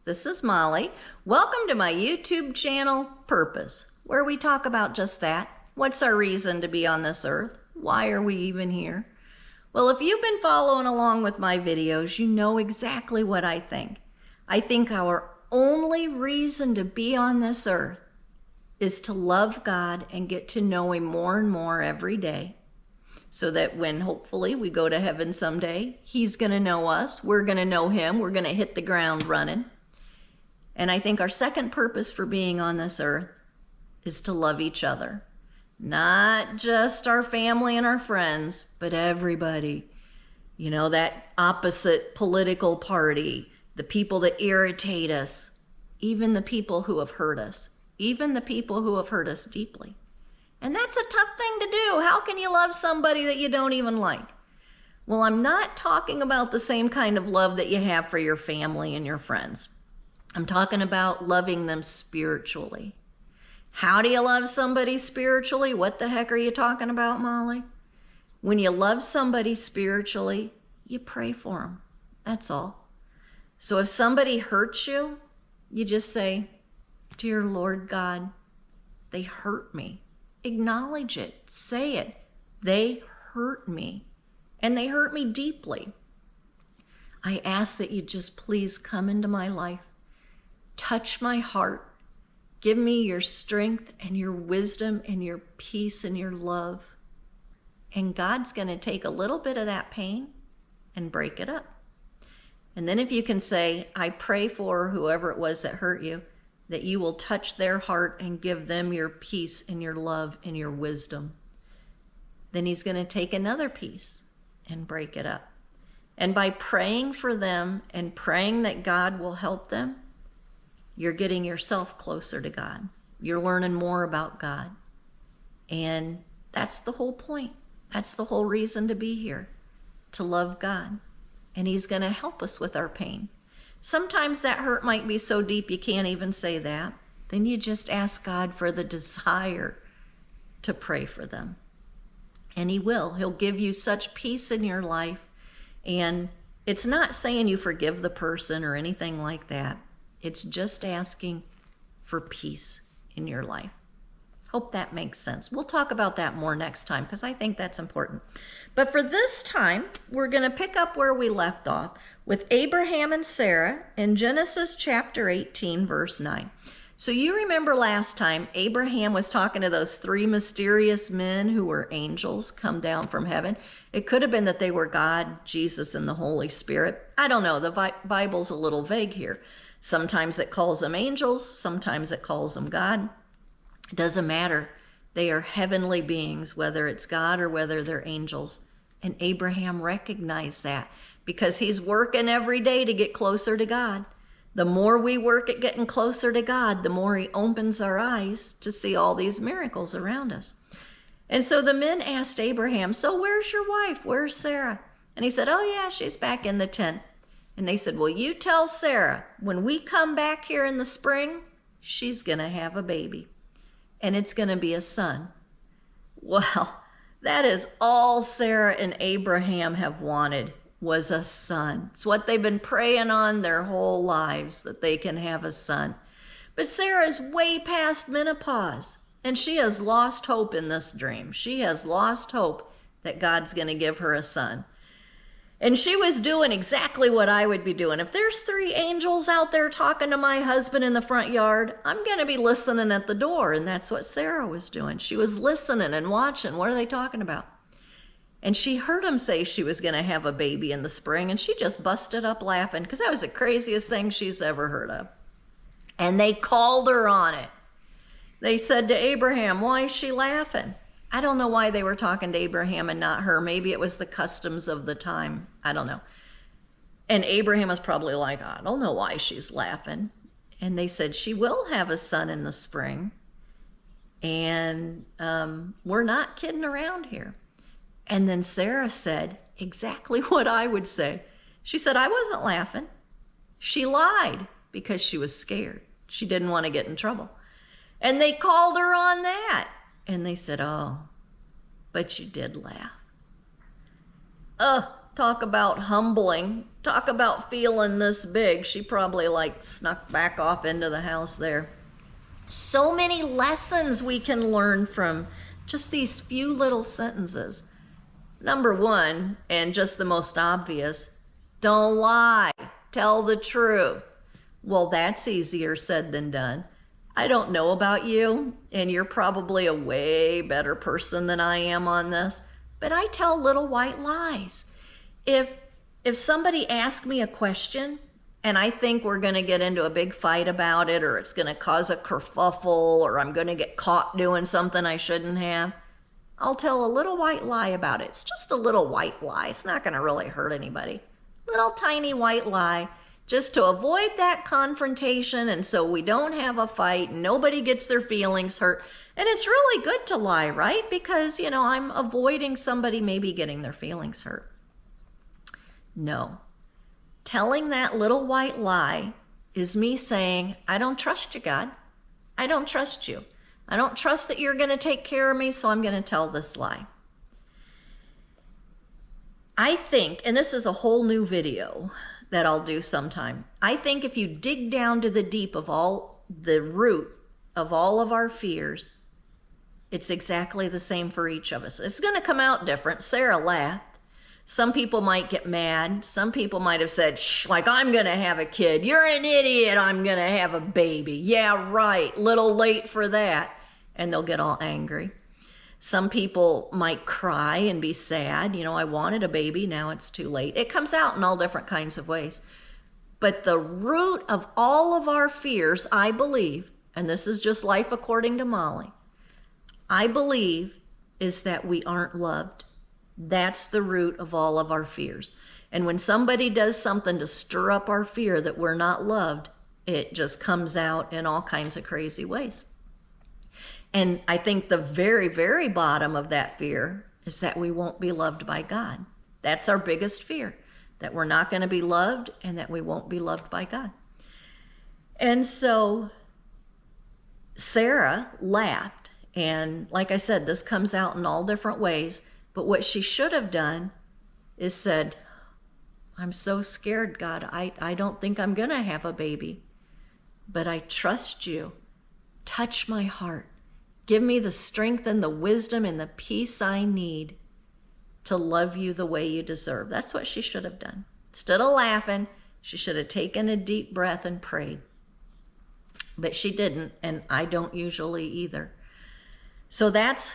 This is Molly. Welcome to my YouTube channel, Purpose, where we talk about just that. What's our reason to be on this earth? Why are we even here? Well, if you've been following along with my videos, you know exactly what I think. I think our only reason to be on this earth is to love God and get to know Him more and more every day, so that when hopefully we go to heaven someday, He's going to know us, we're going to know Him, we're going to hit the ground running. And I think our second purpose for being on this earth is to love each other. Not just our family and our friends, but everybody. You know, that opposite political party, the people that irritate us, even the people who have hurt us, even the people who have hurt us deeply. And that's a tough thing to do. How can you love somebody that you don't even like? Well, I'm not talking about the same kind of love that you have for your family and your friends. I'm talking about loving them spiritually. How do you love somebody spiritually? What the heck are you talking about, Molly? When you love somebody spiritually, you pray for them. That's all. So if somebody hurts you, you just say, "Dear Lord God, they hurt me." Acknowledge it. Say it. They hurt me, and they hurt me deeply. I ask that you just please come into my life, touch my heart, give me your strength and your wisdom and your peace and your love. And God's going to take a little bit of that pain and break it up. And then if you can say, I pray for whoever it was that hurt you, that you will touch their heart and give them your peace and your love and your wisdom. Then He's going to take another piece and break it up. And by praying for them and praying that God will help them, you're getting yourself closer to God. You're learning more about God. And that's the whole point. That's the whole reason to be here, to love God. And He's going to help us with our pain. Sometimes that hurt might be so deep you can't even say that. Then you just ask God for the desire to pray for them. And He will. He'll give you such peace in your life. And it's not saying you forgive the person or anything like that. It's just asking for peace in your life. Hope that makes sense. We'll talk about that more next time because I think that's important. But for this time, we're going to pick up where we left off with Abraham and Sarah in Genesis chapter 18, verse 9. So you remember last time Abraham was talking to those three mysterious men who were angels come down from heaven. It could have been that they were God, Jesus, and the Holy Spirit. I don't know. The Bible's a little vague here. Sometimes it calls them angels. Sometimes it calls them God. It doesn't matter. They are heavenly beings, whether it's God or whether they're angels. And Abraham recognized that because he's working every day to get closer to God. The more we work at getting closer to God, the more He opens our eyes to see all these miracles around us. And so the men asked Abraham, "So where's your wife? Where's Sarah?" And he said, "Oh yeah, she's back in the tent." And they said, "Well, you tell Sarah, when we come back here in the spring, she's going to have a baby. And it's going to be a son." Well, that is all Sarah and Abraham have wanted, was a son. It's what they've been praying on their whole lives, that they can have a son. But Sarah is way past menopause, and she has lost hope in this dream. She has lost hope that God's going to give her a son. And she was doing exactly what I would be doing. If there's three angels out there talking to my husband in the front yard, I'm going to be listening at the door. And that's what Sarah was doing. She was listening and watching. What are they talking about? And she heard him say she was going to have a baby in the spring. And she just busted up laughing because that was the craziest thing she's ever heard of. And they called her on it. They said to Abraham, "Why is she laughing?" I don't know why they were talking to Abraham and not her. Maybe it was the customs of the time. I don't know. And Abraham was probably like, "I don't know why she's laughing." And they said, "She will have a son in the spring. And we're not kidding around here." And then Sarah said exactly what I would say. She said, "I wasn't laughing." She lied because she was scared. She didn't want to get in trouble. And they called her on that. And they said, "Oh, but you did laugh." Talk about humbling. Talk about feeling this big. She probably like snuck back off into the house there. So many lessons we can learn from just these few little sentences. Number one, and just the most obvious, don't lie, tell the truth. Well, that's easier said than done. I don't know about you, and you're probably a way better person than I am on this, but I tell little white lies. If somebody asks me a question and I think we're going to get into a big fight about it, or it's going to cause a kerfuffle, or I'm going to get caught doing something I shouldn't have, I'll tell a little white lie about it. It's just a little white lie. It's not going to really hurt anybody. Little tiny white lie, just to avoid that confrontation, and so we don't have a fight, nobody gets their feelings hurt. And it's really good to lie, right? Because, you know, I'm avoiding somebody maybe getting their feelings hurt. No. Telling that little white lie is me saying, I don't trust you, God. I don't trust you. I don't trust that you're going to take care of me, so I'm going to tell this lie. I think, and this is a whole new video that I'll do sometime, I think if you dig down to the deep of all, the root of all of our fears, it's exactly the same for each of us. It's going to come out different. Sarah laughed. Some people might get mad. Some people might have said, shh, like, I'm going to have a kid. You're an idiot. I'm going to have a baby. Yeah, right. Little late for that. And they'll get all angry. Some people might cry and be sad. You know, I wanted a baby. Now it's too late. It comes out in all different kinds of ways. But the root of all of our fears, I believe, and this is just life according to Molly, I believe is that we aren't loved. That's the root of all of our fears. And when somebody does something to stir up our fear that we're not loved, it just comes out in all kinds of crazy ways. And I think the very, very bottom of that fear is that we won't be loved by God. That's our biggest fear, that we're not going to be loved and that we won't be loved by God. And so Sarah laughed. And like I said, this comes out in all different ways. But what she should have done is said, I'm so scared, God. I don't think I'm going to have a baby. But I trust you. Touch my heart. Give me the strength and the wisdom and the peace I need to love you the way you deserve. That's what she should have done. Instead of laughing, she should have taken a deep breath and prayed. But she didn't, and I don't usually either. So that's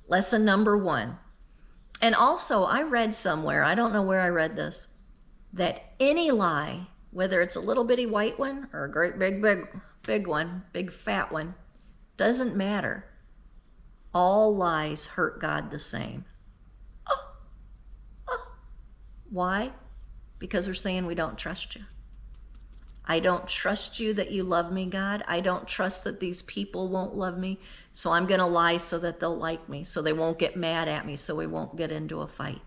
lesson number one. And also, I read somewhere, I don't know where I read this, that any lie, whether it's a little bitty white one or a great big one, big fat one, doesn't matter. All lies hurt God the same. Why? Because we're saying we don't trust you. I don't trust you that you love me, God. I don't trust that these people won't love me. So I'm going to lie so that they'll like me, so they won't get mad at me, so we won't get into a fight.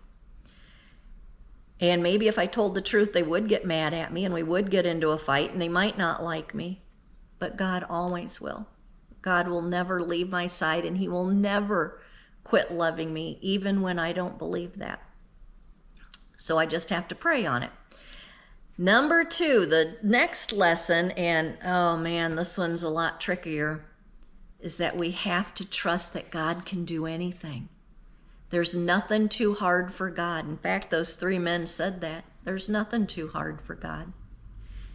And maybe if I told the truth, they would get mad at me and we would get into a fight and they might not like me. But God always will. God will never leave my side and he will never quit loving me, even when I don't believe that. So I just have to pray on it. Number two, the next lesson, and oh man, this one's a lot trickier, is that we have to trust that God can do anything. There's nothing too hard for God. In fact, those three men said that. There's nothing too hard for God.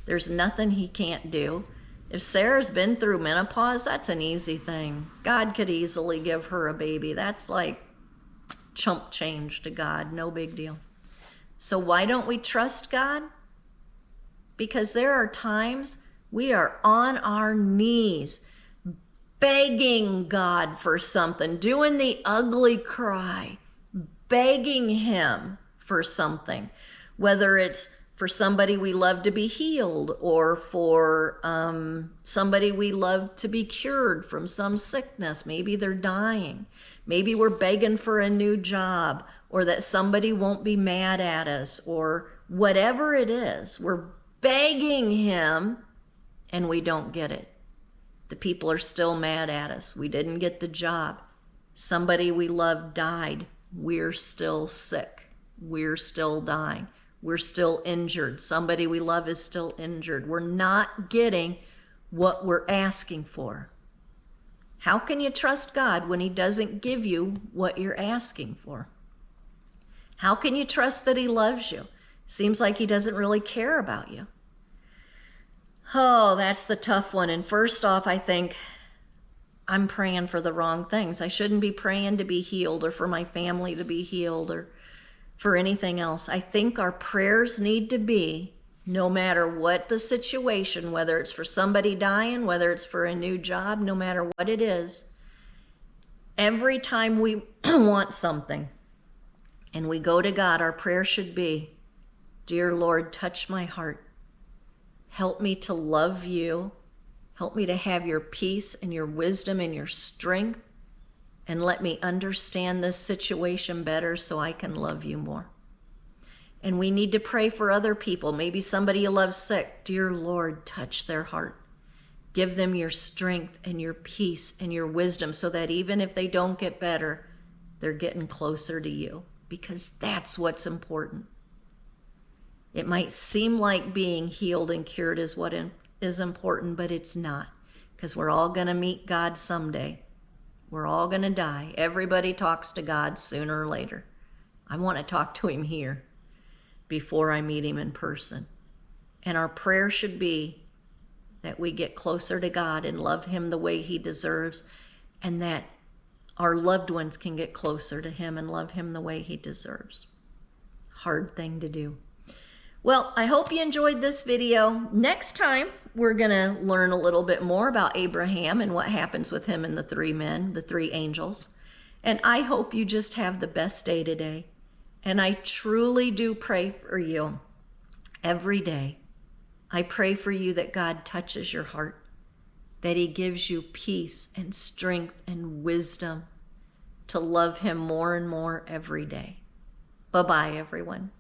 There's nothing he can't do. If Sarah's been through menopause, that's an easy thing. God could easily give her a baby. That's like chump change to God, no big deal. So why don't we trust God? Because there are times we are on our knees begging God for something, doing the ugly cry, begging him for something, whether it's for somebody we love to be healed or for somebody we love to be cured from some sickness. Maybe they're dying. Maybe we're begging for a new job or that somebody won't be mad at us or whatever it is. We're begging him and we don't get it. The people are still mad at us. We didn't get the job. Somebody we love died. We're still sick. We're still dying. We're still injured. Somebody we love is still injured. We're not getting what we're asking for. How can you trust God when He doesn't give you what you're asking for? How can you trust that He loves you? Seems like He doesn't really care about you. Oh, that's the tough one. And first off, I think I'm praying for the wrong things. I shouldn't be praying to be healed or for my family to be healed or for anything else. I think our prayers need to be, no matter what the situation, whether it's for somebody dying, whether it's for a new job, no matter what it is, every time we want something and we go to God, our prayer should be, "Dear Lord, touch my heart. Help me to love you. Help me to have your peace and your wisdom and your strength, and let me understand this situation better so I can love you more." And we need to pray for other people. Maybe somebody you love sick. Dear Lord, touch their heart. Give them your strength and your peace and your wisdom so that even if they don't get better, they're getting closer to you, because that's what's important. It might seem like being healed and cured is what is important, but it's not, because we're all going to meet God someday. We're all going to die. Everybody talks to God sooner or later. I want to talk to Him here before I meet Him in person. And our prayer should be that we get closer to God and love Him the way He deserves, and that our loved ones can get closer to Him and love Him the way He deserves. Hard thing to do. Well, I hope you enjoyed this video. Next time, we're going to learn a little bit more about Abraham and what happens with him and the three men, the three angels. And I hope you just have the best day today. And I truly do pray for you every day. I pray for you that God touches your heart, that He gives you peace and strength and wisdom to love Him more and more every day. Bye-bye, everyone.